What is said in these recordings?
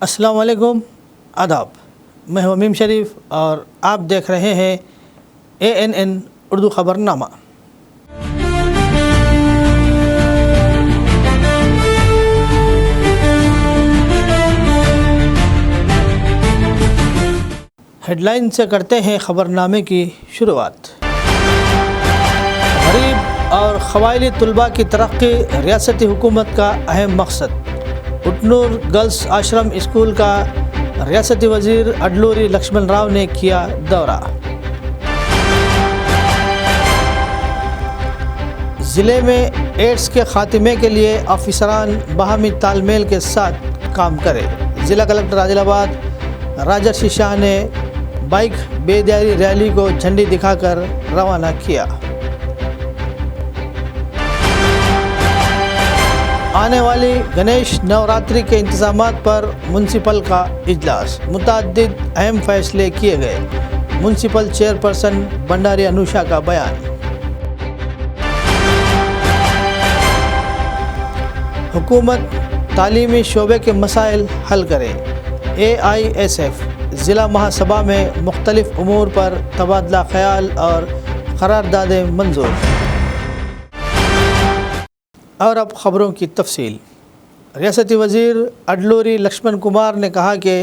अस्सलाम वालेकुम, आदाब। मैं हूं अमीम शरीफ और आप देख रहे हैं ANN उर्दू ख़बरनामा। हेडलाइन से करते हैं ख़बरनामे की शुरुआत। गरीब और क़बायली तलबा की तरक्की रियासती हुकूमत का अहम मकसद। उटनूर गर्ल्स आश्रम स्कूल का रियासती वज़ीर अडलूरी लक्ष्मण राव ने किया दौरा। ज़िले में एड्स के ख़ात्मे के लिए ऑफिसरान बाहमी तालमेल के साथ काम करें। ज़िला कलेक्टर आदिलाबाद राजर्षि शाह ने बाइक बेदारी रैली को झंडी दिखाकर रवाना किया। आने वाली गणेश नवरात्रि के इंतज़ामात पर म्यूनसिपल का इजलास। मुतअद्दिद अहम फैसले किए गए। म्यूनसिपल चेयरपर्सन भंडारी अनुषा का बयान। हुकूमत तालीमी शोबे के मसाइल हल करे। AISF ज़िला महासभा में मुख्तलिफ उमूर पर तबादला ख्याल और क़रारदादें मंजूर। और अब ख़बरों की तफसील। रियासती वज़ीर अडलूरी लक्ष्मण कुमार ने कहा कि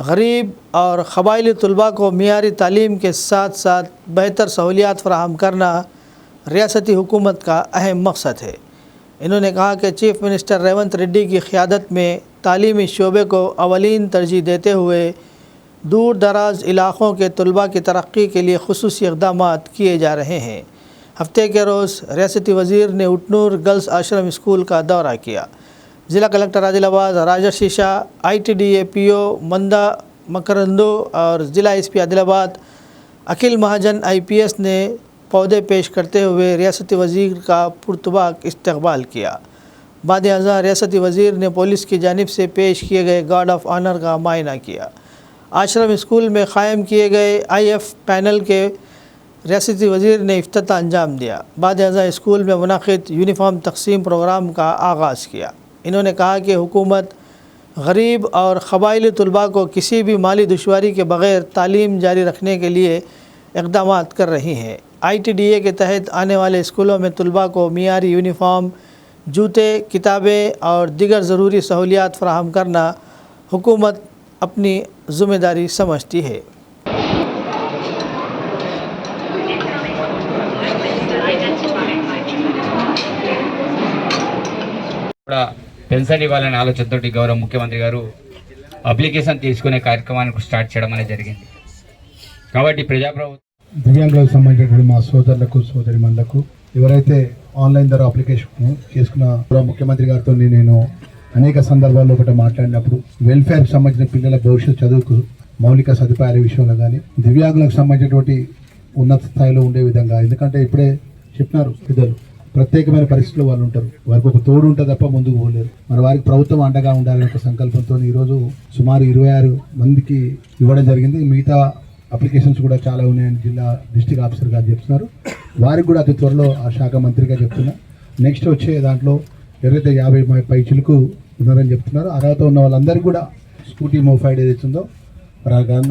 गरीब और क़बायली तलबा को मियारी तालीम के साथ साथ बेहतर सहूलियात फ़राहम करना रियासती हुकूमत का अहम मकसद है। इन्होंने कहा कि चीफ़ मिनिस्टर रेवंत रेड्डी की क़ियादत में तालीमी शोबे को अवलीन तरजीह देते हुए दूर दराज इलाक़ों के तलबा की तरक्की के लिए ख़ुसूसी इक़दामात किए जा रहे हैं। हफ्ते के रोज़ रियासती वज़ीर ने उटनूर गर्ल्स आश्रम स्कूल का दौरा किया। ज़िला कलेक्टर आदिलाबाद राजर्षि शाह, ITDA PO मंदा मकरंदो और ज़िला SP आदिलाबाद अखिल महाजन IPS ने पौधे पेश करते हुए रियासती वज़ीर का पुरतबाक इस्तकबाल किया। बाद अज़ां रियासती वज़ीर ने पुलिस की जानिब से पेश किए गए गार्ड ऑफ ऑनर का मायना किया। आश्रम स्कूल में क़ायम किए गए IF पैनल के रियासती वज़ीर ने इफ्तिताह अंजाम दिया। बाद अज़ां स्कूल में मुनाक़िद यूनिफॉर्म तक़सीम प्रोग्राम का आगाज़ किया। इन्होंने कहा कि हुकूमत गरीब और क़बायली तलबा को किसी भी माली दुश्वारी के बग़ैर तालीम जारी रखने के लिए इक़दामात कर रही है। ITDA के तहत आने वाले स्कूलों में तलबा को मियारी यूनिफॉर्म, जूते, किताबें और दीगर ज़रूरी सहूलियात फ़राहम करना हुकूमत अपनी ज़िम्मेदारी समझती है। పెన్షన్ ఇవ్వాలనే ఆలోచనతోటి గౌరవ ముఖ్యమంత్రి గారు అప్లికేషన్ తీసుకునే కార్యక్రమాన్ని స్టార్ట్ చేయడం అనేది జరిగింది. కాబట్టి దివ్యాంగులకు సంబంధించినటువంటి మా సోదరులకు సోదరిమణులకు ఎవరైతే ఆన్లైన్ ద్వారా అప్లికేషన్ చేసుకున్న ముఖ్యమంత్రి గారితో నేను అనేక సందర్భాల్లో ఒకటి మాట్లాడినప్పుడు వెల్ఫేర్కి సంబంధించిన పిల్లల భవిష్యత్ చదువుకు మౌలిక సదుపాయాల విషయంలో కానీ దివ్యాంగులకు సంబంధించినటువంటి ఉన్నత స్థాయిలో ఉండే విధంగా, ఎందుకంటే ఇప్పుడే చెప్పినారు పెద్దలు, ప్రత్యేకమైన పరిస్థితుల్లో వాళ్ళు ఉంటారు, వారికి ఒక తోడు ఉంటుంది తప్ప ముందుకు పోలేరు. మరి వారికి ప్రభుత్వం అండగా ఉండాలనే ఒక సంకల్పంతో ఈరోజు సుమారు 26 మందికి ఇవ్వడం జరిగింది. మిగతా అప్లికేషన్స్ కూడా చాలా ఉన్నాయని జిల్లా డిస్ట్రిక్ట్ ఆఫీసర్ గారు చెప్తున్నారు. వారికి కూడా అతి త్వరలో ఆ శాఖ మంత్రిగా చెప్తున్నా. నెక్స్ట్ వచ్చే దాంట్లో ఎవరైతే 50 పైచులకు ఉన్నారని చెప్తున్నారు, అర్హత ఉన్న వాళ్ళందరికీ కూడా స్కూటీ మోఫైడ్ ఏదైతుందో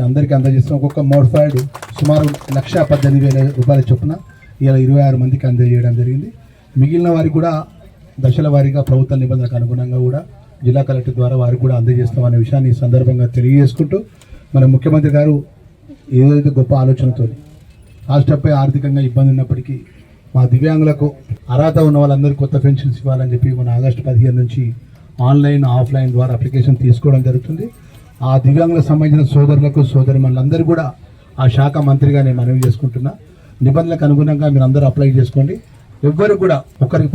అందరికీ అందజేస్తున్నాం. ఒక్కొక్క మోఫైడ్ సుమారు 1,18,000 రూపాయల చొప్పున ఇలా 26 మందికి అందజేయడం జరిగింది. మిగిలిన వారికి కూడా దశల వారీగా ప్రభుత్వ నిబంధనలకు అనుగుణంగా కూడా జిల్లా కలెక్టర్ ద్వారా వారికి కూడా అందజేస్తామనే విషయాన్ని ఈ సందర్భంగా తెలియజేసుకుంటూ, మన ముఖ్యమంత్రి గారు ఏదైతే గొప్ప ఆలోచనతో రాష్ట్రంపై ఆర్థికంగా ఇబ్బంది ఉన్నప్పటికీ మా దివ్యాంగులకు అర్హత ఉన్న వాళ్ళందరికీ కొత్త పెన్షన్స్ ఇవ్వాలని చెప్పి మన ఆగస్టు 15 నుంచి ఆన్లైన్ ఆఫ్లైన్ ద్వారా అప్లికేషన్ తీసుకోవడం జరుగుతుంది. ఆ దివ్యాంగులకు సంబంధించిన సోదరులకు సోదరిమణులందరూ కూడా ఆ శాఖ మంత్రిగా నేను మనవి చేసుకుంటున్నా. నిబంధనలకు అనుగుణంగా మీరు అందరూ అప్లై చేసుకోండి. ఎవ్వరు కూడా ఒకరికి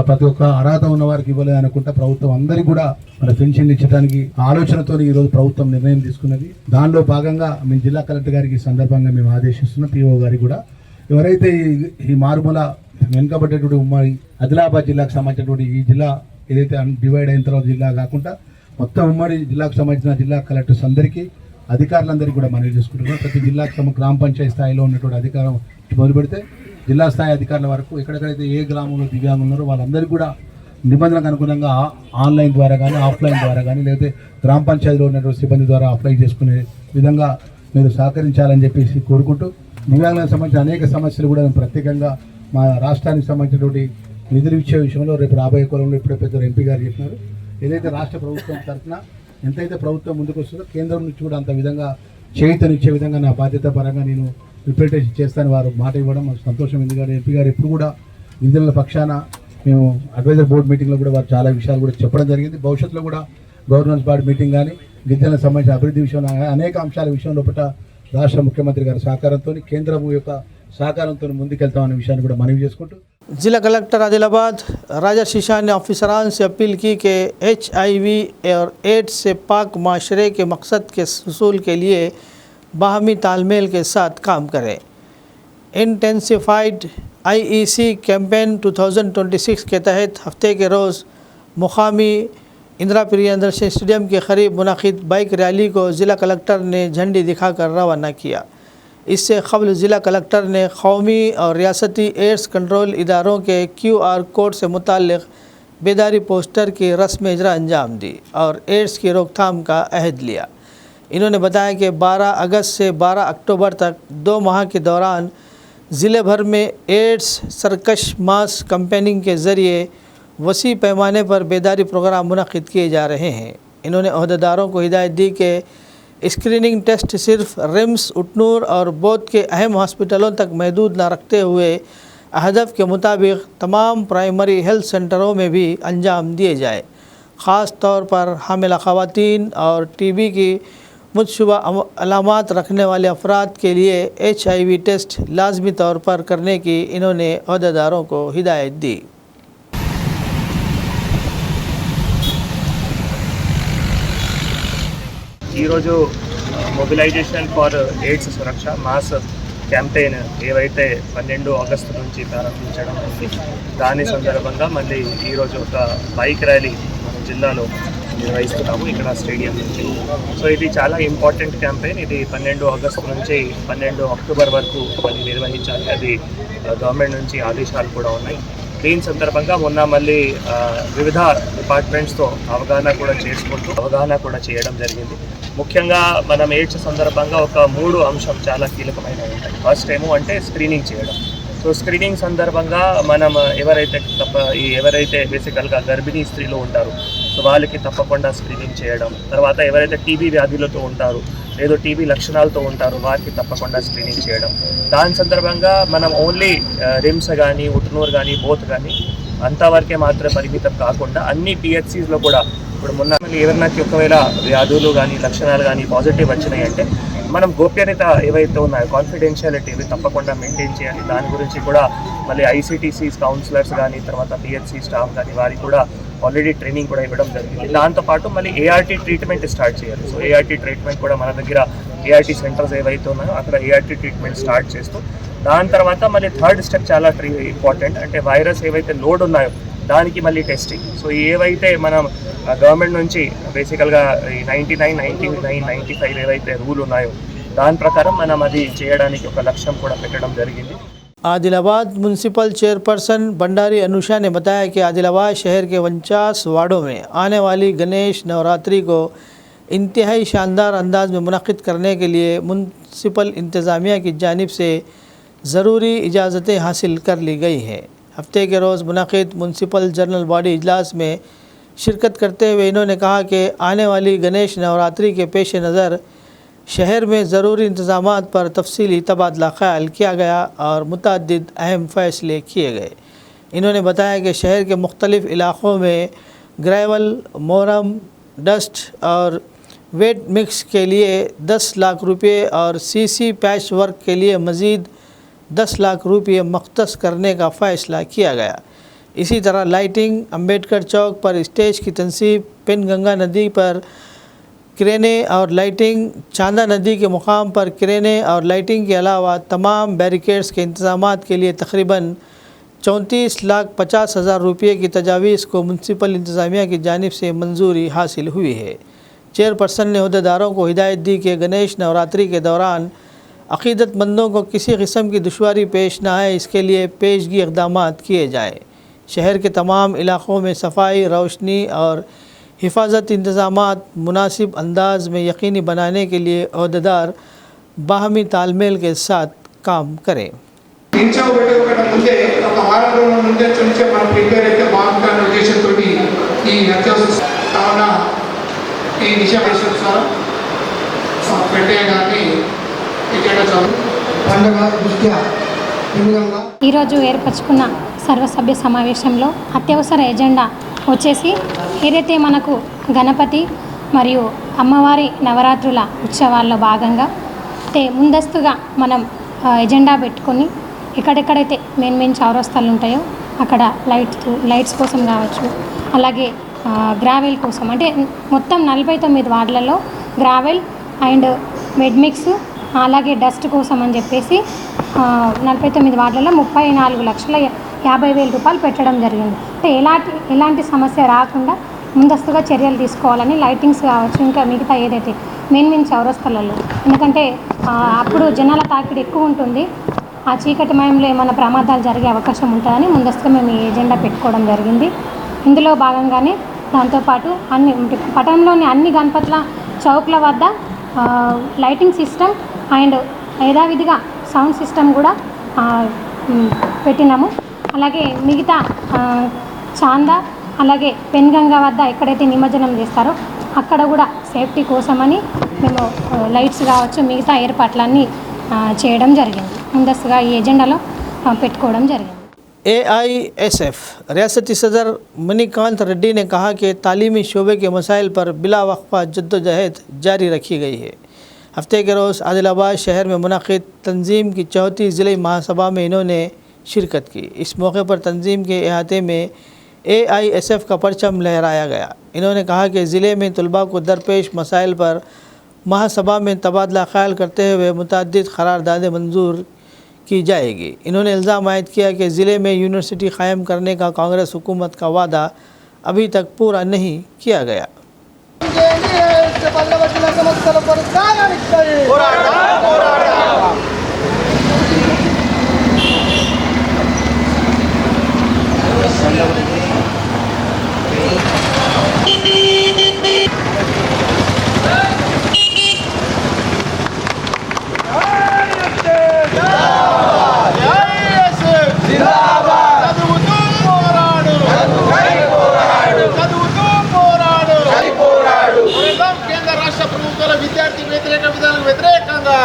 ప్రతి ఒక్క అర్హత ఉన్న వారికి ఇవ్వలేదు అనుకుంటా ప్రభుత్వం అందరికీ కూడా మన పెన్షన్లు ఇచ్చడానికి ఆలోచనతో ఈరోజు ప్రభుత్వం నిర్ణయం తీసుకున్నది. దానిలో భాగంగా మేము జిల్లా కలెక్టర్ గారికి సందర్భంగా మేము ఆదేశిస్తున్నాం. PO గారికి కూడా ఎవరైతే ఈ మారుమూల వెనుకబడ్డటువంటి ఉమ్మడి ఆదిలాబాద్ జిల్లాకు సంబంధించినటువంటి ఈ జిల్లా ఏదైతే డివైడ్ అయిన తర్వాత జిల్లా కాకుండా మొత్తం ఉమ్మడి జిల్లాకు సంబంధించిన జిల్లా కలెక్టర్స్ అందరికీ అధికారులందరికీ కూడా మనవి చేసుకుంటున్నాం. ప్రతి జిల్లాకు గ్రామ పంచాయతీ స్థాయిలో ఉన్నటువంటి అధికారం మొదలు పెడితే జిల్లా స్థాయి అధికారుల వరకు ఎక్కడెక్కడైతే ఏ గ్రామంలో దివ్యాంగులు ఉన్నారో వాళ్ళందరికీ కూడా నిబంధనలకు అనుగుణంగా ఆన్లైన్ ద్వారా కానీ ఆఫ్లైన్ ద్వారా కానీ లేకపోతే గ్రామ పంచాయతీలో ఉన్నటువంటి సిబ్బంది ద్వారా అప్లై చేసుకునే విధంగా మీరు సహకరించాలని చెప్పేసి కోరుకుంటూ దివ్యాంగులకు సంబంధించిన అనేక సమస్యలు కూడా మేము ప్రత్యేకంగా మా రాష్ట్రానికి సంబంధించినటువంటి నిధులు ఇచ్చే విషయంలో రేపు రాబోయే కాలంలో ఇప్పుడే పెద్ద ఎంపీ గారు చెప్పినారు. ఏదైతే రాష్ట్ర ప్రభుత్వం తరఫున ఎంతైతే ప్రభుత్వం ముందుకు వస్తుందో కేంద్రం నుంచి కూడా అంత విధంగా చేయూతనిచ్చే విధంగా నా బాధ్యత పరంగా నేను రిప్రజెంటేషన్ చేస్తాను వారు మాట ఇవ్వడం మాకు సంతోషం. ఎందుకంటే ఎంపీ గారు ఎప్పుడు కూడా గిరిజనుల పక్షాన మేము అడ్వైజర్ బోర్డు మీటింగ్లో కూడా వారు చాలా విషయాలు కూడా చెప్పడం జరిగింది. భవిష్యత్తులో కూడా గవర్నర్స్ బాడీ మీటింగ్ కానీ గిరిజనులకు సంబంధించిన అభివృద్ధి విషయంలో అనేక అంశాల విషయంలో రాష్ట్ర ముఖ్యమంత్రి గారి సహకారంతో కేంద్రం యొక్క సహకారంతో ముందుకెళ్తామనే విషయాన్ని కూడా మనవి చేసుకుంటూ जिला कलेक्टर आदिलाबाद राजा शीशा ने ऑफिसरान से अपील की कि HIV और एड्स से पाक माशरे के मकसद के हसूल के लिए बाहमी तालमेल के साथ काम करें. इंटेंसिफाइड IEC कैंपेन 2026 के तहत हफ्ते के रोज़ मुकामी इंदिरा प्रियदर्शनी स्टेडियम के करीब मुनाकिद बाइक रैली को ज़िला कलेक्टर ने झंडी दिखाकर रवाना किया. इससे कबल ज़िला कलेक्टर ने कौमी और रियासती एड्स कंट्रोल इदारों के QR कोड से मुताल्लिक़ बेदारी पोस्टर की रस्म इजरा अंजाम दी और एड्स की रोकथाम का अहद लिया. इन्होंने बताया कि 12 अगस्त से 12 अक्टूबर तक 2 माह के दौरान ज़िले भर में एड्स सरकश मास कैंपेनिंग के ज़रिए वसी पैमाने पर बेदारी प्रोग्राम मुनक़िद किए जा रहे हैं. इन्होंने अहदेदारों को हिदायत दी कि स्क्रीनिंग टेस्ट सिर्फ रिम्स, उटनूर और बौद्ध के अहम हॉस्पिटलों तक महदूद न रखते हुए हदफ के मुताबिक तमाम प्राइमरी हेल्थ सेंटरों में भी अंजाम दिए जाए. ख़ास तौर पर हामिला ख़वातीन और TB की मुतशुबा अलामात रखने वाले अफराद के लिए HIV टेस्ट लाजमी तौर पर करने की इन्होंने अहदेदारों को हिदायत दी. ఈరోజు mobilisation for AIDS Suraksha mass campaign ఏవైతే 12 ఆగస్టు నుంచి ప్రారంభించడం ఉంది. దాని సందర్భంగా మళ్ళీ ఈరోజు ఒక బైక్ ర్యాలీ మన జిల్లాలో నిర్వహిస్తున్నాము ఇక్కడ స్టేడియం నుంచి. సో ఇది చాలా ఇంపార్టెంట్ క్యాంపెయిన్. ఇది 12 ఆగస్టు నుంచి 12 అక్టోబర్ వరకు మళ్ళీ నిర్వహించాలి. అది గవర్నమెంట్ నుంచి ఆదేశాలు కూడా ఉన్నాయి. దీని సందర్భంగా మొన్న మళ్ళీ వివిధ డిపార్ట్మెంట్స్తో అవగాహన కూడా చేయడం జరిగింది. ముఖ్యంగా మనం ఎయిడ్స్ సందర్భంగా ఒక 3 అంశం చాలా కీలకమైనవి ఉంటాయి. ఫస్ట్ ఏమో అంటే స్క్రీనింగ్ చేయడం. సో స్క్రీనింగ్ సందర్భంగా మనం ఎవరైతే బేసికల్గా గర్భిణీ స్త్రీలు ఉంటారు సో వాళ్ళకి తప్పకుండా స్క్రీనింగ్ చేయడం. తర్వాత ఎవరైతే టీబీ వ్యాధులతో ఉంటారు లేదో టీబీ లక్షణాలతో ఉంటారు వారికి తప్పకుండా స్క్రీనింగ్ చేయడం. దాని సందర్భంగా మనం ఓన్లీ రిమ్స్ కానీ ఉట్నూర్ కానీ బోత్ కానీ అంతవరకే మాత్రమే పరిమితం కాకుండా అన్ని PHCస్లో కూడా ఇప్పుడు మొన్న ఎవరినా ఒకవేళ వ్యాధులు కానీ లక్షణాలు కానీ పాజిటివ్ వచ్చినాయి అంటే మనం గోప్యత ఏవైతే ఉన్నాయో కాన్ఫిడెన్షియాలిటీ ఇవి తప్పకుండా మెయింటైన్ చేయాలి. దాని గురించి కూడా మళ్ళీ ICTCs కౌన్సిలర్స్ కానీ తర్వాత PHC స్టాఫ్ కానీ వారికి కూడా ఆల్రెడీ ట్రైనింగ్ కూడా ఇవ్వడం జరిగింది. దాంతోపాటు మళ్ళీ ART ట్రీట్మెంట్ స్టార్ట్ చేయాలి. సో ART ట్రీట్మెంట్ కూడా మన దగ్గర ART సెంటర్స్ ఏవైతే ఉన్నాయో అక్కడ ART ట్రీట్మెంట్ స్టార్ట్ చేస్తూ దాని తర్వాత మళ్ళీ థర్డ్ స్టెప్ చాలా ఇంపార్టెంట్ అంటే వైరస్ ఏవైతే లోడ్ ఉన్నాయో దానికి మళ్ళీ టెస్టింగ్. సో ఏవైతే మనం గవర్నమెంట్ నుంచి బేసికల్గా 99, 99, 95 ఏవైతే రూల్ ఉన్నాయో దాని ప్రకారం మనం అది చేయడానికి ఒక లక్ష్యం కూడా పెట్టడం జరిగింది. आदिलाबाद म्यूनसिपल चेयरपर्सन भंडारी अनुषा ने बताया कि आदिलाबाद शहर के 49 वार्डों में आने वाली गणेश नवरात्रि को इंतहाई शानदार अंदाज में मुनक़िद करने के लिए म्यूनसिपल इंतज़ामिया की जानिब से ज़रूरी इजाज़तें हासिल कर ली गई हैं. हफ्ते के रोज़ मुनक़िद म्यूनसिपल जनरल बॉडी इजलास में शिरकत करते हुए इन्होंने कहा कि आने वाली गणेश नवरात्रि के पेश नज़र शहर में ज़रूरी इंतज़ामात पर तफसीली तबादला ख्याल किया गया और मुतअद्दिद अहम फ़ैसले किए गए. इन्होंने बताया कि शहर के मुख्तलिफ़ इलाक़ों में ग्रेवल, मोरम, डस्ट और वेट मिक्स के लिए 10 लाख रुपये और CC पैच वर्क के लिए मज़ीद 10 लाख रुपये मख्तस करने का फ़ैसला किया गया. इसी तरह लाइटिंग, अम्बेडकर चौक पर स्टेज की तनसीब, पेनगंगा नदी पर क्रेनें और लाइटिंग, चांदा नदी के मुकाम पर क्रेनें और लाइटिंग के अलावा तमाम बैरिकेड्स के इंतज़ामात के लिए तकरीबन 34,50,000 रुपये की तजावीज़ को म्यूनसिपल इंतज़ामिया की जानिब से मंजूरी हासिल हुई है. चेयरपर्सन ने अहदेदारों को हिदायत दी कि गणेश नवरात्रि के दौरान अक़ीदतमंदों को किसी किस्म की दुश्वारी पेश न आए इसके लिए पेशगी इक़दामात किए जाएँ. शहर के तमाम इलाक़ों में सफाई, रोशनी और हिफाजत इंतज़ामात मुनासिब अंदाज में यकीनी बनाने के लिए अहदेदार बाहमी तालमेल के साथ काम करें। ముందే ఒక వారం రోజుల ముందే నుంచి మనం ప్రిపేర్ అయితే బాగుంటుందనే ఉద్దేశంతో ఈ అత్యవసర కావున ఈ విషయం పెట్టేయడాన్ని పండుగ దృష్ట్యా ఈరోజు ఏర్పరచుకున్న సర్వసభ్య సమావేశంలో అత్యవసర ఎజెండా వచ్చేసి ఏదైతే మనకు గణపతి మరియు అమ్మవారి నవరాత్రుల ఉత్సవాల్లో భాగంగా ముందస్తుగా మనం ఎజెండా పెట్టుకొని ఎక్కడెక్కడైతే మెయిన్ చౌరస్తాలు ఉంటాయో అక్కడ లైట్స్ కోసం కావచ్చు, అలాగే గ్రావెల్ కోసం, అంటే మొత్తం 49 వార్డులలో గ్రావెల్ అండ్ మెడ్మిక్స్ అలాగే డస్ట్ కోసం అని చెప్పేసి 49 వార్డులలో 34,50,000 రూపాయలు పెట్టడం జరిగింది. అంటే ఎలాంటి సమస్య రాకుండా ముందస్తుగా చర్యలు తీసుకోవాలని లైటింగ్స్ కావచ్చు, ఇంకా మిగతా ఏదైతే మెయిన్ చౌరస్తాలలో, ఎందుకంటే అప్పుడు జనాల తాకిడి ఎక్కువ ఉంటుంది, ఆ చీకటి మయంలో ఏమైనా ప్రమాదాలు జరిగే అవకాశం ఉంటుందని ముందస్తుగా మేము ఈ ఎజెండా పెట్టుకోవడం జరిగింది. ఇందులో భాగంగానే దాంతోపాటు పట్టణంలోని అన్ని గణపతుల చౌక్ల వద్ద లైటింగ్ సిస్టమ్ అండ్ యథావిధిగా సౌండ్ సిస్టమ్ కూడా పెట్టినాము. అలాగే మిగతా చాందా అలాగే పెన్గంగా వద్ద ఎక్కడైతే నిమజ్జనం చేస్తారో అక్కడ కూడా సేఫ్టీ కోసమని మేము లైట్స్ కావచ్చు మిగతా ఏర్పాట్లన్నీ చేయడం జరిగింది. ముందస్తుగా ఈ ఎజెండాలో పెట్టుకోవడం జరిగింది. AISF रियासती सदर मणिकांत रेड्डी ने कहा कि तालीमी शोबे के मसाइल पर बिला वक्फा जद्दोजहद जारी रखी गई है। हफ्ते के रोज़ आदिलाबाद शहर में मुनक़िद तंजीम की 34 ज़िले महासभा में इन्होंने शिरकत की। इस मौके पर तंजीम के अहाते में AISF का परचम लहराया गया। इन्होंने कहा कि ज़िले में तलबा को दरपेश मसाइल पर महासभा में तबादला ख्याल करते हुए मुतअद्दिद क़रारदादें मंजूर की जाएगी। इन्होंने इल्ज़ाम आयद किया कि ज़िले में यूनिवर्सिटी क़ायम करने का कांग्रेस हुकूमत का वादा अभी तक पूरा नहीं किया गया। విద్యార్థి వ్యతిరేక విధానాలకు వ్యతిరేకంగా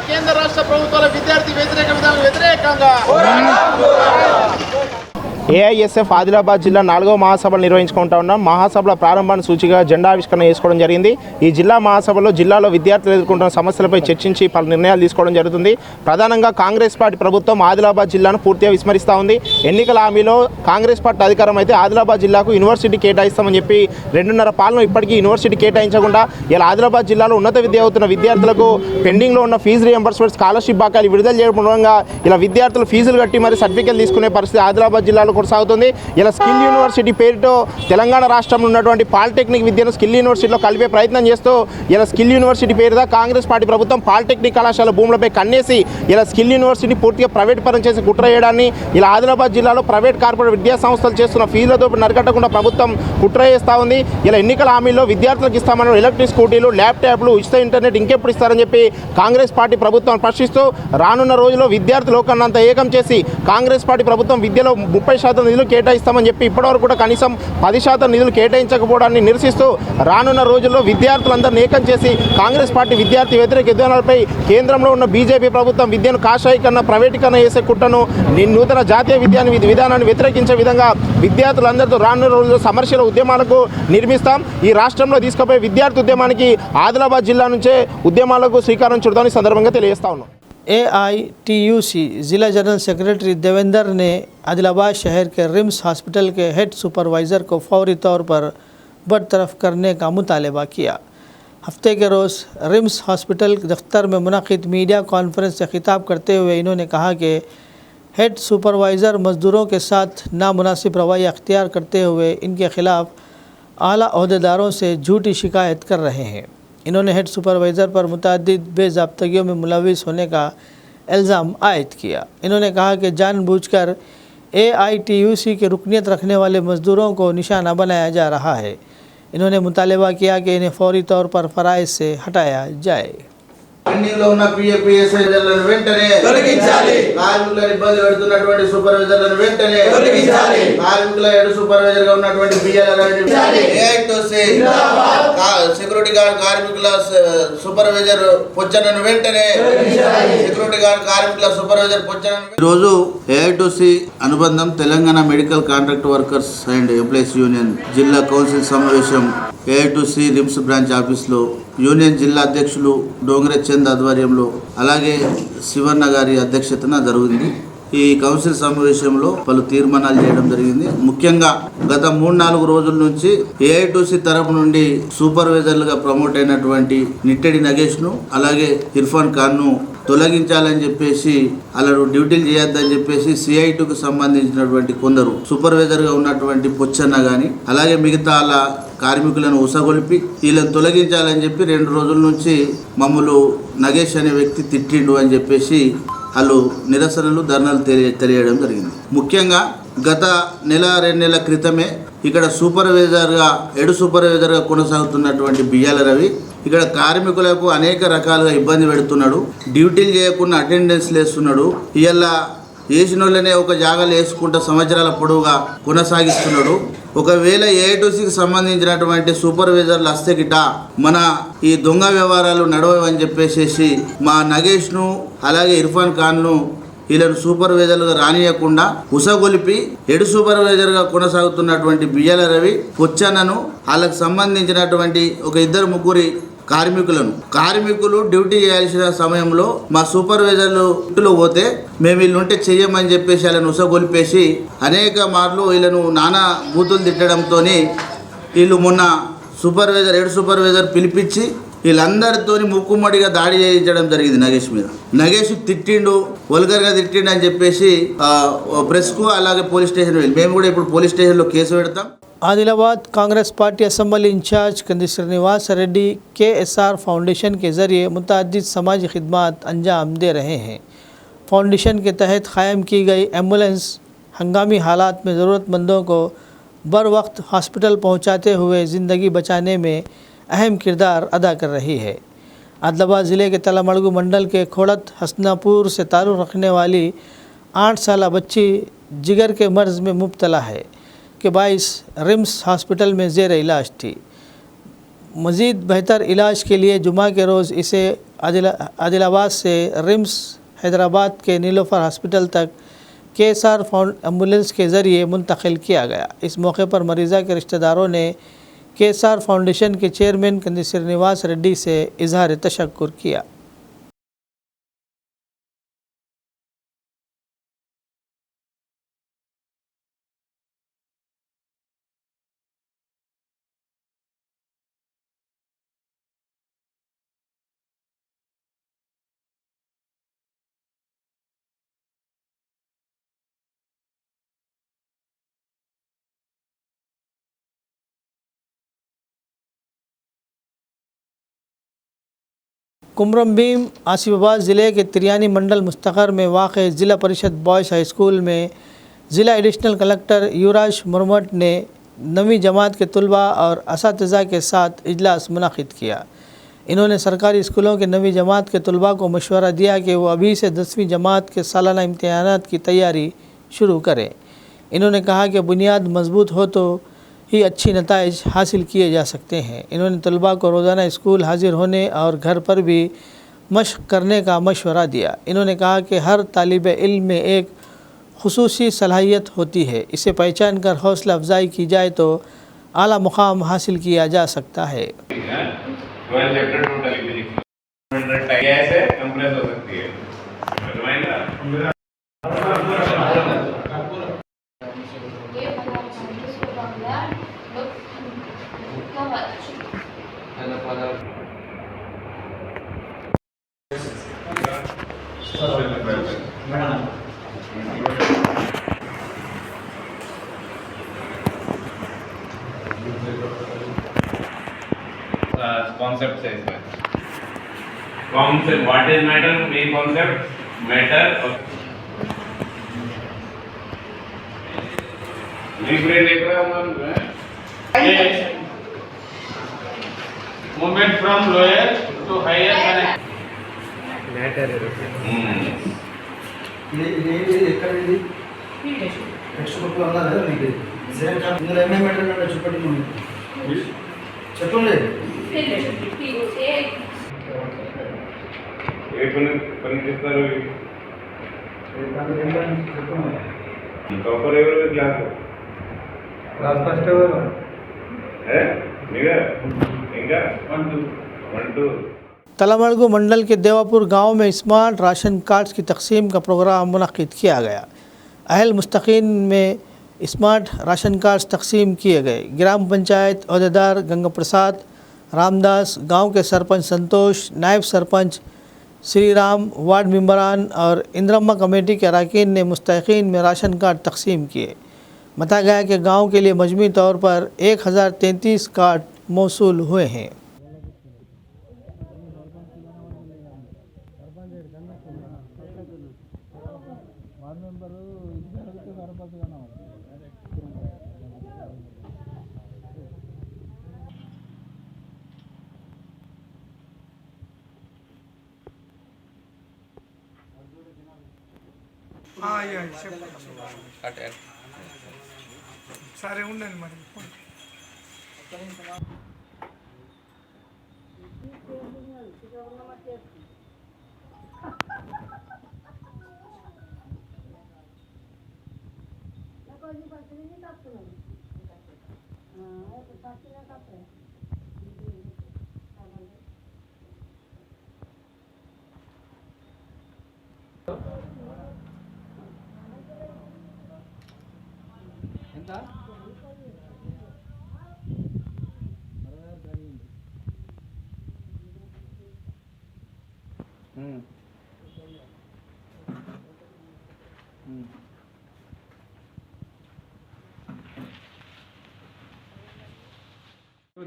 కేంద్ర రాష్ట్ర ప్రభుత్వాల విద్యార్థి వ్యతిరేక విధానాలకు వ్యతిరేకంగా ఏఐఎస్ఎఫ్ ఆదిలాబాద్ జిల్లా 4వ మహాసభలు నిర్వహించుకుంటా ఉన్నాం. మహాసభల ప్రారంభాన్ని సూచిగా జెండా ఆవిష్కరణ చేసుకోవడం జరిగింది. ఈ జిల్లా మహాసభలో జిల్లాలో విద్యార్థులు ఎదుర్కొంటున్న సమస్యలపై చర్చించి పలు నిర్ణయాలు తీసుకోవడం జరుగుతుంది. ప్రధానంగా కాంగ్రెస్ పార్టీ ప్రభుత్వం ఆదిలాబాద్ జిల్లాను పూర్తిగా విస్మరిస్తూ ఉంది. ఎన్నికల హామీలో కాంగ్రెస్ పార్టీ అధికారం అయితే ఆదిలాబాద్ జిల్లాకు యూనివర్సిటీ కేటాయిస్తామని చెప్పి 2.5 పాలన ఇప్పటికీ యూనివర్సిటీ కేటాయించకుండా ఇలా ఆదిలాబాద్ జిల్లాలో ఉన్నత విద్య అవుతున్న విద్యార్థులకు పెండింగ్లో ఉన్న ఫీజు రియంబర్స్మెంట్ స్కాలర్షిప్ బకాయిలు విడుదల చేయడం మూలంగా ఇలా విద్యార్థులు ఫీజులు కట్టి మరి సర్టిఫికేట్ తీసుకునే పరిస్థితి ఆదిలాబాద్ జిల్లాలో కొనసాగుతుంది. ఇలా స్కిల్ యూనివర్సిటీ పేరుతో తెలంగాణ రాష్ట్రంలో ఉన్నటువంటి పాలిటెక్నిక్ విద్యను స్కిల్ యూనివర్సిటీలో కలిపే ప్రయత్నం చేస్తూ ఇలా స్కిల్ యూనివర్సిటీ పేరుదా కాంగ్రెస్ పార్టీ ప్రభుత్వం పాలిటెక్నిక్ కళాశాల భూములపై కన్నేసి ఇలా స్కిల్ యూనివర్సిటీ పూర్తిగా ప్రైవేట్ పరం చేసి కుట్ర చేయడాన్ని ఇలా ఆదిలాబాద్ జిల్లాలో ప్రైవేట్ కార్పొరేట్ విద్యా సంస్థలు చేస్తున్న ఫీజులతో నరకట్టకుండా ప్రభుత్వం కుట్ర చేస్తూ ఉంది. ఇలా ఎన్నికల హామీల్లో విద్యార్థులకు ఇస్తామన్న ఎలక్ట్రిక్ స్కూటీలు, ల్యాప్టాప్లు, ఉచిత ఇంటర్నెట్ ఇంకెప్పుడు ఇస్తారని చెప్పి కాంగ్రెస్ పార్టీ ప్రభుత్వం ప్రశ్నిస్తూ రానున్న రోజుల్లో విద్యార్థులు లోకన్నంత ఏకం చేసి కాంగ్రెస్ పార్టీ ప్రభుత్వం విద్యలో 30% నిధులు కేటాయిస్తామని చెప్పి ఇప్పటివరకు కూడా కనీసం 10% నిధులు కేటాయించకపోవడాన్ని నిరసిస్తూ రానున్న రోజుల్లో విద్యార్థులందరినీ ఏకం చేసి కాంగ్రెస్ పార్టీ విద్యార్థి వ్యతిరేక విధానాలపై కేంద్రంలో ఉన్న బీజేపీ ప్రభుత్వం విద్యను కాషాయీకరణ, ప్రైవేటీకరణ చేసే కుట్రను నూతన జాతీయ విధానాన్ని వ్యతిరేకించే విధంగా విద్యార్థులందరితో రానున్న రోజుల్లో సమరశీల ఉద్యమాలకు నిర్మిస్తాం. ఈ రాష్ట్రంలో తీసుకుపోయే విద్యార్థి ఉద్యమానికి ఆదిలాబాద్ జిల్లా నుంచే ఉద్యమాలకు శ్రీకారం చుడతామని సందర్భంగా తెలియజేస్తా ఉన్నాం. AITUC ज़िला जनरल सेक्रेटरी देवेंद्र ने आदिलाबाद शहर के रिम्स हॉस्पिटल के हेड सुपरवाइज़र को फौरी तौर पर बरतरफ करने का मुतालबा किया। हफ्ते के रोज़ रिम्स हॉस्पिटल दफ्तर में मुनक़िद मीडिया कॉन्फ्रेंस से खिताब करते हुए इन्होंने कहा कि हेड सुपरवाइज़र मज़दूरों के साथ नामुनासिब रवैया अख्तियार करते हुए इनके ख़िलाफ़ आला अहदेदारों से झूठी शिकायत कर रहे हैं। इन्होंने हेड सुपरवाइज़र पर मुतअद्दिद बेज़ाब्तगियों में मुलविस होने का इल्ज़ाम आयद किया। इन्होंने कहा कि जानबूझकर AITUC के रुकनीत रखने वाले मज़दूरों को निशाना बनाया जा रहा है। इन्होंने मुतालबा किया कि इन्हें फौरी तौर पर फ़राइज़ से हटाया जाए। పెండింగ్ లో ఉన్న పిఎస్ఐలను వెంటనే తొలగించాలి. కార్మికులను ఇబ్బంది పెడుతున్నటువంటి సూపర్వైజర్లను వెంటనే తొలగించాలి. కార్మికుల హెడ్ సూపర్వైజర్ గా ఉన్నటువంటి సెక్యూరిటీ గార్డ్ కార్మికుల సూపర్వైజర్ పొచ్చనను వెంటనే సెక్యూరిటీ గార్డ్ కార్మికుల సూపర్వైజర్ పొచ్చనను. ఈరోజు ఏఐటిసి అనుబంధం Telangana medical contract workers and employees union జిల్లా కౌన్సిల్ సమావేశం ఏఐటిసి రిమ్స్ బ్రాంచ్ ఆఫీస్లో యూనియన్ జిల్లా అధ్యక్షులు డోంగరే చంద్ ఆధ్వర్యంలో అలాగే శివన్న గారి అధ్యక్షతన జరిగింది. ఈ కౌన్సిల్ సమావేశంలో పలు తీర్మానాలు చేయడం జరిగింది. ముఖ్యంగా గత 3-4 రోజుల నుంచి ఏఐటిసి తరపు నుండి సూపర్వైజర్లుగా ప్రమోట్ అయినటువంటి నిట్టెడి నగేష్ను అలాగే ఇర్ఫాన్ ఖాన్ను తొలగించాలని చెప్పేసి అలా డ్యూటీలు చేయొద్దని చెప్పేసి సిఐటికి సంబంధించినటువంటి కొందరు సూపర్వైజర్గా ఉన్నటువంటి పొచ్చన్న కానీ అలాగే మిగతా అలా కార్మికులను ఉసగొల్పి వీళ్ళని తొలగించాలని చెప్పి 2 రోజుల నుంచి మమ్మల్ని నగేష్ అనే వ్యక్తి తిట్టిండు అని చెప్పేసి వాళ్ళు నిరసనలు ధర్నాలు తెలియడం జరిగింది. ముఖ్యంగా గత 1-2 నెలల క్రితమే ఇక్కడ సూపర్వైజర్గా హెడ్ సూపర్వైజర్గా కొనసాగుతున్నటువంటి బియ్యాల రవి ఇక్కడ కార్మికులకు అనేక రకాలుగా ఇబ్బంది పెడుతున్నాడు. డ్యూటీలు చేయకుండా అటెండెన్స్ లేస్తున్నాడు. ఇలా వేసిన వాళ్ళనే ఒక జాగాలు వేసుకుంటూ సంవత్సరాల పొడవుగా కొనసాగిస్తున్నాడు. ఒకవేళ ఏఐటిసికి సంబంధించినటువంటి సూపర్వైజర్లు వస్తే గిట మన ఈ దొంగ వ్యవహారాలు నడవని చెప్పేసి మా నగేష్ను అలాగే ఇర్ఫాన్ ఖాన్ను వీళ్ళను సూపర్వైజర్లుగా రానియకుండా ఉసగొలిపి హెడ్ సూపర్వైజర్గా కొనసాగుతున్నటువంటి బియ్యాల రవి పొచ్చన్నను వాళ్ళకు సంబంధించినటువంటి ఒక 2-3 కార్మికులు డ్యూటీ చేయాల్సిన సమయంలో మా సూపర్వైజర్లు ఇంటిలో పోతే మేము వీళ్ళుంటే చెయ్యమని చెప్పేసి వాళ్ళని ఉసగొలిపేసి అనేక మార్లు వీళ్ళను నానా బూతులు తిట్టడంతో వీళ్ళు మొన్న హెడ్ సూపర్వైజర్ పిలిపించి వీళ్ళందరితో ముక్కుమ్మడిగా దాడి చేయించడం జరిగింది నగేష్ మీద. నగేష్ తిట్టిండు, వల్గర్గా తిట్టిండు అని చెప్పేసి ప్రెస్కు అలాగే పోలీస్ స్టేషన్ వెళ్ళి మేము కూడా ఇప్పుడు పోలీస్ స్టేషన్లో కేసు పెడతాం. Adilabad Congress party assembly incharge Kandi Srinivas Reddy KSR foundation के ज़रिए मुतअद्दिद समाजी खिदमात अंजाम दे रहे हैं। फाउंडेशन के तहत क़ायम की गई एम्बुलेंस हंगामी हालात में ज़रूरतमंदों को बर वक्त हॉस्पिटल पहुंचाते हुए ज़िंदगी बचाने में अहम किरदार अदा कर रही है। आदिलाबाद ज़िले के तलामड़गू मंडल के खोड़त हसनापुर से ताल्लुक़ रखने वाली 8 साल बच्ची जिगर के मर्ज़ में मुब्तला है के बाइस रिम्स हॉस्पिटल में ज़ेर इलाज थी। मज़ीद बेहतर इलाज के लिए जुमा के रोज़ इसे आदिलाबाद से रिम्स हैदराबाद के नीलोफर हॉस्पिटल तक KSR एम्बुलेंस के ज़रिए मुंतकिल किया गया। इस मौके पर मरीज़ा के रिश्तेदारों ने KSR फाउंडेशन के चेयरमैन कंदी श्रीनिवास रेड्डी से इजहार तशक्कुर किया। कुमरम भीम आसिफाबाद ज़िले के तिरियानी मंडल मुस्तकर में वाक़ ज़िला परिषद बॉयज़ हाई स्कूल में ज़िला एडिशनल कलेक्टर युवराज मुरमट ने 9वीं जमात के तलबा और असातिज़ा के साथ इजलास मुनाक़िद किया। इन्होंने सरकारी स्कूलों के 9वीं जमात के तलबा को मशवरा दिया कि वो अभी से 10वीं जमात के सालाना इम्तिहानात की तैयारी शुरू करें। इन्होंने कहा कि बुनियाद मजबूत हो तो ही अच्छी नताइज हासिल किए जा सकते हैं। इन्होंने तलबा को रोज़ाना स्कूल हाजिर होने और घर पर भी मशक़ करने का मशवरा दिया। इन्होंने कहा कि हर तालिब इल्म में एक खुसूसी सलाहियत होती है, इसे पहचान कर हौसला अफजाई की जाए तो आला मुकाम हासिल किया जा सकता है। concept says that. Concept, what is matter? Main concept, matter of Movement from lower to higher connect. ఏ పని చేస్తారు టాపర్ ఎవరు క్లాస్ ఫస్ట్ ఎవరు ఇంకా 1 2 तलामड़गु मंडल के देवापुर गांव में स्मार्ट राशन कार्ड्स की तकसीम का प्रोग्राम मुनक्किद किया गया। अहल मुस्तकीन में स्मार्ट राशन कार्ड्स तकसीम किए गए। ग्राम पंचायत अहदेदार गंगा प्रसाद रामदास, गांव के सरपंच संतोष, नायब सरपंच श्री राम, वार्ड मेंबरान और इंद्रम्मा कमेटी के अरकान ने मुस्तकीन में राशन कार्ड तकसीम किए। बताया गया कि गाँव के लिए मजमूई तौर पर 1033 कार्ड मौसूल हुए हैं। సరే ఉండండి మరి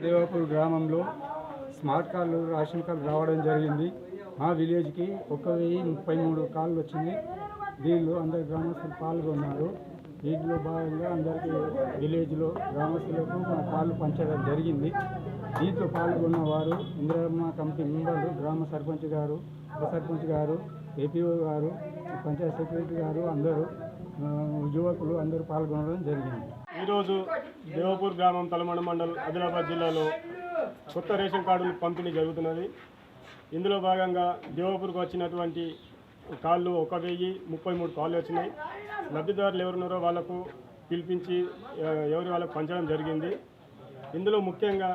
దేవాపూర్ గ్రామంలో స్మార్ట్ కార్డులు రేషన్ కార్డు రావడం జరిగింది. మా విలేజ్కి 1033 కార్డులు వచ్చింది. దీనిలో అందరు గ్రామస్తులు పాల్గొన్నారు. దీంట్లో భాగంగా అందరికీ విలేజ్లో గ్రామస్తులకు మన కార్డులు పంచడం జరిగింది. దీంతో పాల్గొన్న వారు ఇందిరమ్మ కమిటీ మెంబర్లు, గ్రామ సర్పంచ్ గారు, ఉప సర్పంచ్ గారు, ఏపీఓ గారు, పంచాయత్ సెక్రటరీ గారు, అందరూ యువకులు అందరూ పాల్గొనడం జరిగింది. ఈరోజు దేవాపూర్ గ్రామం తలమడ మండల్ ఆదిలాబాద్ జిల్లాలో కొత్త రేషన్ కార్డులు పంపిణీ జరుగుతున్నది. ఇందులో భాగంగా దేవాపూర్కు వచ్చినటువంటి కార్డులు 1033 కార్డులు వచ్చినాయి. లబ్ధిదారులు ఎవరున్నారో వాళ్ళకు పిలిపించి వాళ్ళకు పంచడం జరిగింది. ఇందులో ముఖ్యంగా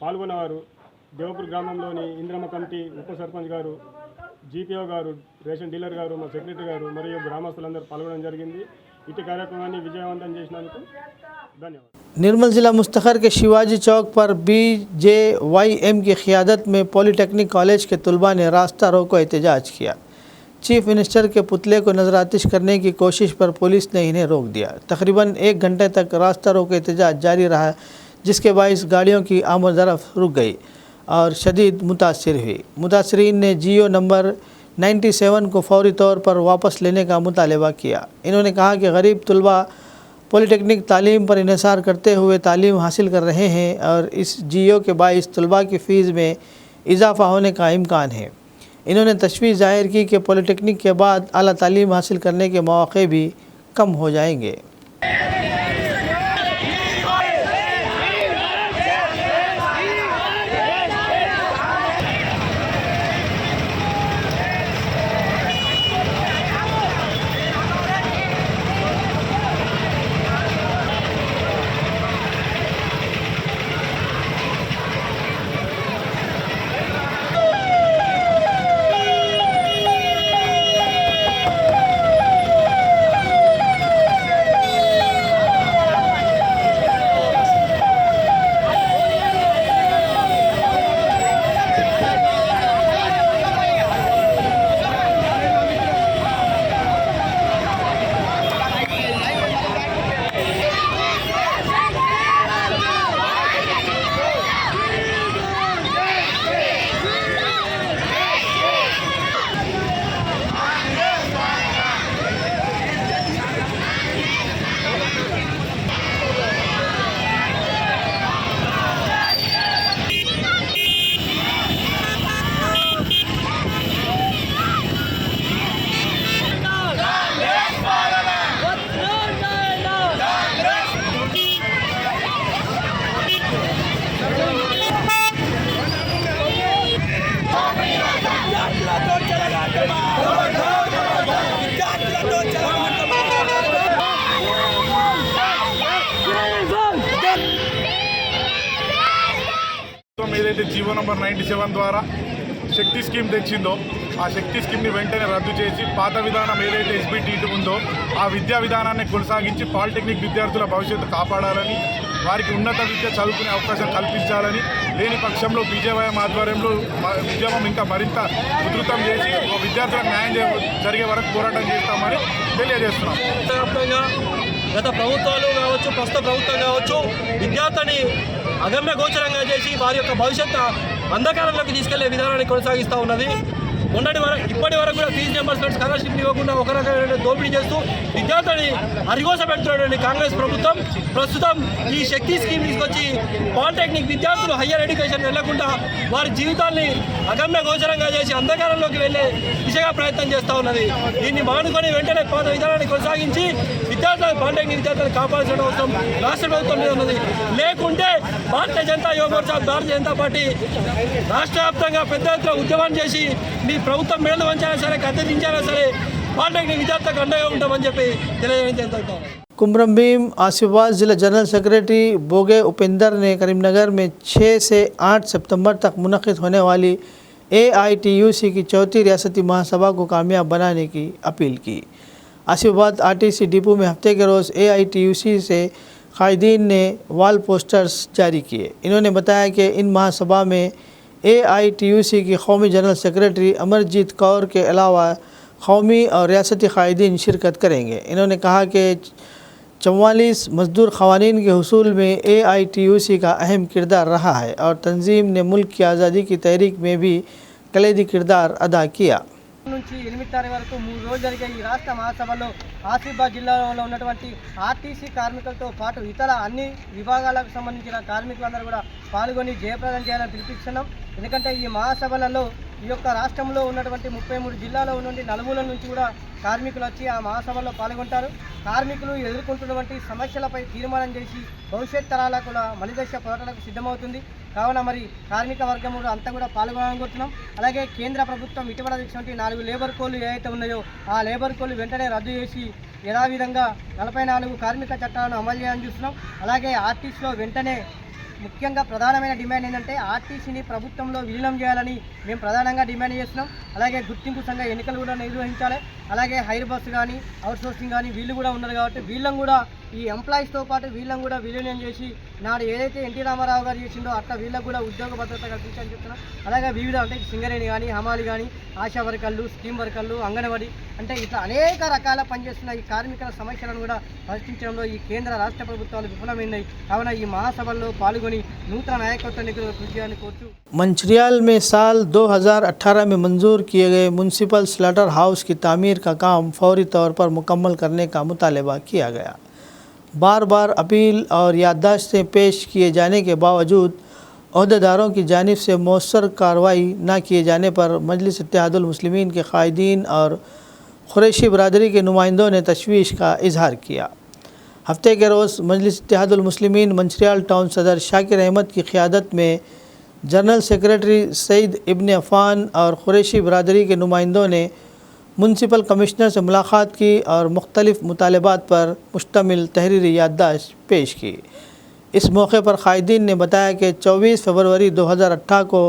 పాల్గొన్నవారు దేవాపూర్ గ్రామంలోని ఇంద్రమ్మ కమిటీ ఉప సర్పంచ్ గారు, జీపీఓ గారు, రేషన్ డీలర్ గారు, మా సెక్రటరీ గారు మరియు గ్రామస్తులందరూ పాల్గొనడం జరిగింది. इस कार्यक्रम विजयवंतम धन्यवाद। निर्मल जिला मुस्तखर के शिवाजी चौक पर BJYM की क़ियादत में पॉलीटेक्निक कॉलेज के तलबा ने रास्ता रोको एहतजाज किया। चीफ मिनिस्टर के पुतले को नज़रातिश करने की कोशिश पर पुलिस ने इन्हें रोक दिया। तकरीबन 1 घंटे तक रास्ता रोको एहतजाज जारी रहा, जिसके बाइस गाड़ियों की आमद-ओ-रफ्त रुक गई और शदीद मुतासिर हुई। मुतासरीन ने GO नंबर 97 को फौरी तौर पर वापस लेने का मुतालबा किया। इन्होंने कहा कि गरीब तलबा पॉलीटेक्निक तालीम पर इन्हिसार करते हुए तालीम हासिल कर रहे हैं और इस GO के बाइस तलबा की फ़ीस में इजाफ़ा होने का इम्कान है। इन्होंने तशवीश ज़ाहिर की कि पॉलीटेक्निक के बाद आला तालीम हासिल करने के मौक़े भी कम हो जाएंगे। ఏదైతే జీవో నంబర్ 97 ద్వారా శక్తి స్కీమ్ తెచ్చిందో ఆ శక్తి స్కీమ్ని వెంటనే రద్దు చేసి పాత విధానం ఏదైతే ఎస్బిటి ఉందో ఆ విద్యా విధానాన్ని కొనసాగించి పాలిటెక్నిక్ విద్యార్థుల భవిష్యత్తు కాపాడాలని, వారికి ఉన్నత విద్య చదువుకునే అవకాశం కల్పించాలని, లేని పక్షంలో బీజేవైఎం ఆధ్వర్యంలో ఉద్యమం ఇంకా మరింత ఉధృతం చేసి విద్యార్థులకు న్యాయం జరిగే వరకు పోరాటం చేస్తామని తెలియజేస్తున్నాం. గత ప్రభుత్వాలు కావచ్చు, ప్రస్తుత ప్రభుత్వం కావచ్చు, విద్యార్థిని అగమ్య గోచరంగా చేసి వారి యొక్క భవిష్యత్తు అంధకారంలోకి తీసుకెళ్లే విధానాన్ని కొనసాగిస్తూ ఉన్నది. ఇప్పటి వరకు కూడా ఫీజు రియంబర్స్మెంట్ స్కాలర్షిప్ ఇవ్వకుండా ఒక రకమైన దోపిడీ చేస్తూ విద్యార్థిని అరిగోస పెడుతున్నటువంటి కాంగ్రెస్ ప్రభుత్వం ప్రస్తుతం ఈ శక్తి స్కీమ్ తీసుకొచ్చి పాలిటెక్నిక్ విద్యార్థులు హయ్యర్ ఎడ్యుకేషన్ వెళ్లకుండా వారి జీవితాన్ని అగమ్య గోచరంగా చేసి అంధకారంలోకి వెళ్లే దిశగా ప్రయత్నం చేస్తూ ఉన్నది. దీన్ని మానుకొని వెంటనే పాత విధానాన్ని కొనసాగించి పాలిటెక్నిక్ విద్యార్థులను కాపాడాల్సిన అవసరం రాష్ట్ర ప్రభుత్వం మీద ఉన్నది. లేకుంటే భారతీయ జనతా యువ మోర్చా, భారతీయ జనతా పార్టీ రాష్ట్ర వ్యాప్తంగా పెద్ద ఎత్తున ఉద్యమం చేసి మీ ప్రభుత్వం మేలు వంచాలా సరే, గద్దెదించాలా సరే, పాలిటెక్నిక్ విద్యార్థులకు అండగా ఉంటామని చెప్పి తెలియజేయడం. कुमरम भीम आसिफाबाद जिला जनरल सेक्रेटरी बोगे उपेंद्र ने करीमनगर में 6 से 8 सितंबर तक मुनक़िद होने वाली AITUC की चौथी रियासती महासभा को कामयाब बनाने की अपील की। आसिफाबाद RTC डिपो में हफ्ते के रोज़ AITUC से कायदीन ने वॉल पोस्टर्स जारी किए। इन्होंने बताया कि इन महासभा में AITUC की कौमी जनरल सेक्रेटरी अमरजीत कौर के अलावा कौमी और रियासती कायदीन शिरकत करेंगे। इन्होंने कहा कि 44 मजदूर ख़वानीन के हुसूल में AITUC का अहम किरदार रहा है और तंजीम ने मुल्क की आज़ादी की तहरीक में भी कलीदी किरदार अदा किया। నుంచి 8 తారీఖు వరకు 3 రోజులు జరిగే ఈ రాష్ట్ర మహాసభలో ఆసిఫాబాద్ జిల్లాలో ఉన్నటువంటి ఆర్టీసీ కార్మికులతో పాటు ఇతర అన్ని విభాగాలకు సంబంధించిన కార్మికులందరూ కూడా పాల్గొని జయప్రదం చేయాలని పిలిపిస్తున్నాం. ఎందుకంటే ఈ మహాసభలలో ఈ యొక్క రాష్ట్రంలో ఉన్నటువంటి 33 జిల్లాలో నుండి నలుమూలల నుంచి కూడా కార్మికులు వచ్చి ఆ మహాసభలో పాల్గొంటారు. కార్మికులు ఎదుర్కొంటున్నటువంటి సమస్యలపై తీర్మానం చేసి భవిష్యత్ తరాలకు కూడా మలిదశ పోరాటాలకు సిద్ధమవుతుంది. కావున మరి కార్మిక వర్గం అంతా కూడా పాల్గొనాలనుకుంటున్నాం. అలాగే కేంద్ర ప్రభుత్వం ఇటీవల తెచ్చినటువంటి 4 లేబర్ కోడ్లు ఏవైతే ఉన్నాయో ఆ లేబర్ కోడ్లు వెంటనే రద్దు చేసి యథావిధంగా 44 కార్మిక చట్టాలను అమలు చేయాలని చూస్తున్నాం. అలాగే ఆర్టీసీలో వెంటనే ముఖ్యంగా ప్రధానమైన డిమాండ్ ఏంటంటే ఆర్టీసీని ప్రభుత్వంలో విలీనం చేయాలని మేము ప్రధానంగా డిమాండ్ చేస్తున్నాం. అలాగే గుర్తింపు సంఘ ఎన్నికలు కూడా నిర్వహించాలి. అలాగే హైర్ బస్సు కానీ అవుట్సోర్సింగ్ కానీ వీళ్ళు కూడా ఉన్నారు కాబట్టి వీళ్ళని కూడా ఈ ఎంప్లాయీస్తో పాటు వీళ్ళని కూడా విలీనం చేసి నాడు ఏదైతే ఎన్టీ రామారావు గారు చేసిందో అట్లా వీళ్ళకు కూడా ఉద్యోగ భద్రత కల్పించాలని చెప్తున్నాం. అలాగే వివిధ అంటే సింగరేణి కానీ, హమాలి కానీ, ఆశా వర్కర్లు, స్కీమ్ వర్కర్లు, అంగన్వాడీ అంటే ఇట్లా అనేక రకాల పనిచేస్తున్న ఈ కార్మికుల సమస్యలను కూడా పరిష్కరించడంలో ఈ కేంద్ర రాష్ట్ర ప్రభుత్వాలు విఫలమైనాయి. కావున ఈ మహాసభల్లో పాల్గొని నూతన నాయకత్వాన్ని కృషి చేయాలని కోరుతూ मंचिरियाल में साल 2018 में मंजूर किए गए म्यूनसिपल स्लॉटर हाउस की तामीर का काम फौरी तौर पर मुकम्मल करने का मुतालबा किया गया। बार बार अपील और याददाश्तें पेश किए जाने के बावजूद अहदेदारों की जानिब से मौसर कार्रवाई न किए जाने पर मजलिस इत्तेहादुल मुस्लिमीन के कायदीन और कुरैशी बरदरी के नुमाइंदों ने तशवीश का इजहार किया। हफ्ते के रोज़ मजलिस इत्तेहादुल मुस्लिमीन मंचिरियाल टाउन सदर शाकिर अहमद की क़ियादत में जनरल सेक्रेटरी सईद इब्न अफ़ान और कुरैशी बरदरी के नुमाइंदों ने म्यूनसिपल कमिश्नर से मुलाकात की और मुख्तलिफ मुतालबात पर मुश्तमिल तहरीरी याददाश्त पेश की। इस मौके पर कायदीन ने बताया कि 24 फरवरी 2018 को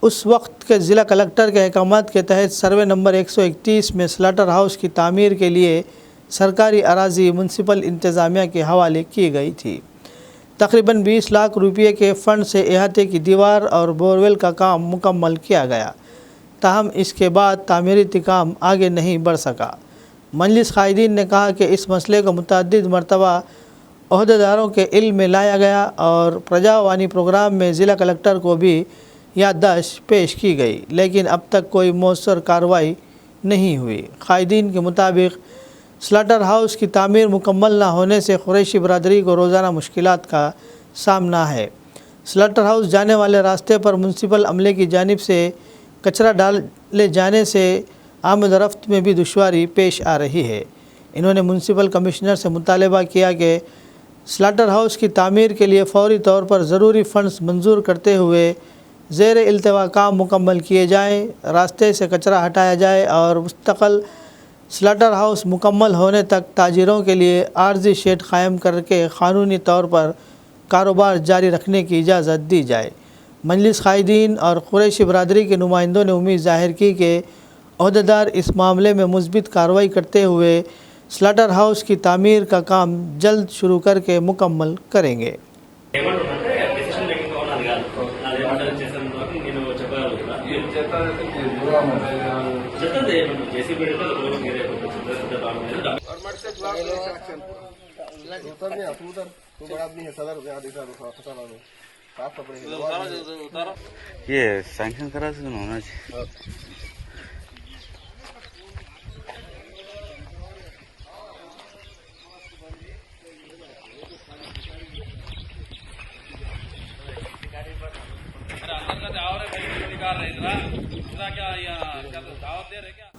उस वक्त के ज़िला कलेक्टर के अहकामात के तहत सर्वे नंबर 131 में स्लॉटर हाउस की तामीर के लिए सरकारी अराज़ी म्यूनसिपल इंतज़ामिया के हवाले की गई थी। तकरीबन 20 लाख रुपये के फ़ंड से अहाते की दीवार और बोरवेल का काम मुकम्मल किया गया, ताहम इसके बाद तामीरी काम आगे नहीं बढ़ सका। मजलिस कायदीन ने कहा कि इस मसले को मुतअद्दिद मरतबा अहदेदारों के इल्म में लाया गया और प्रजावानी प्रोग्राम में ज़िला कलेक्टर को भी याददाश्त पेश की गई, लेकिन अब तक कोई मौसर कार्रवाई नहीं हुई। कायदीन के मुताबिक स्लॉटर हाउस की तामीर मुकम्मल न होने से कुरैशी बरदरी को रोज़ाना मुश्किलात का सामना है। स्लॉटर हाउस जाने वाले रास्ते पर म्यूनसिपल अमले की जानिब से कचरा डाले जाने से आमद रफ्त में भी दुश्वारी पेश आ रही है। इन्होंने म्यूनसिपल कमिश्नर से मुतालबा किया कि स्लॉटर हाउस की तामीर के लिए फ़ौरी तौर पर ज़रूरी फ़ंड्स मंजूर करते हुए ज़ेर इल्तवा काम मुकम्मल किए जाएँ, रास्ते से कचरा हटाया जाए और मुस्तक़ल स्लॉटर हाउस मुकम्मल होने तक ताजिरों के लिए आर्जी शेड कायम करके क़ानूनी तौर पर कारोबार जारी रखने की इजाज़त दी जाए। मजलिस कायदीन और कुरैशी बरदरी के नुमाइंदों ने उम्मीद जाहिर की कि अहदेदार इस मामले में मुस्बित कार्रवाई करते हुए स्लॉटर हाउस की तामीर का काम जल्द शुरू करके मुकम्मल करेंगे। ये सैंक्शन करा से होना चाहिए।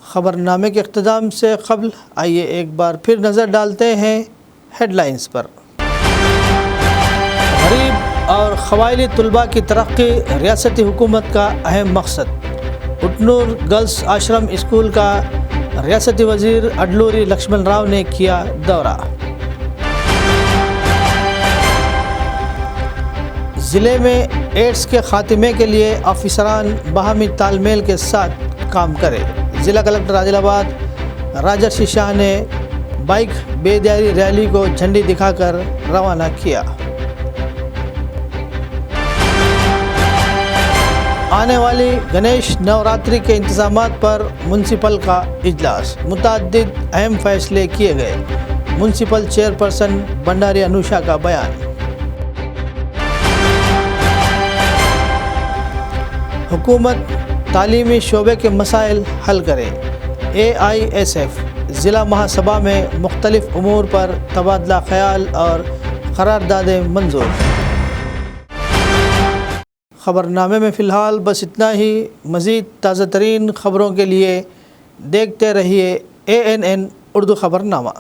खबरनामे के इख्तिताम से क़ब्ल आइए एक बार फिर नज़र डालते हैं हेडलाइंस पर। गरीब और क़बायली तलबा की तरक्की रियासती हुकूमत का अहम मकसद। उटनूर गर्ल्स आश्रम स्कूल का रियासती वज़ीर अडलूरी लक्ष्मण राव ने किया दौरा। ज़िले में एड्स के ख़ात्मे के लिए ऑफिसरान बाहमी तालमेल के साथ काम करें। ज़िला कलेक्टर आदिलाबाद राजर्षि शाह ने बाइक बेदारी रैली को झंडी दिखाकर रवाना किया। आने वाली गणेश नवरात्रि के इंतज़ामात पर म्यूनसिपल का इजलास, मुतअद्दिद अहम फैसले किए गए। म्यूनसिपल चेयरपर्सन भंडारी अनुषा का बयान। हुकूमत तालीमी शोबे के मसाइल हल करे। AISF ज़िला महासभा में मुख्तलिफ उमूर पर तबादला ख्याल और करारदादें मंजूर। ख़बरनामे में फ़िलहाल बस इतना ही। मज़ीद ताज़ा तरीन ख़बरों के लिए देखते रहिए ANN उर्दू ख़बरनामा।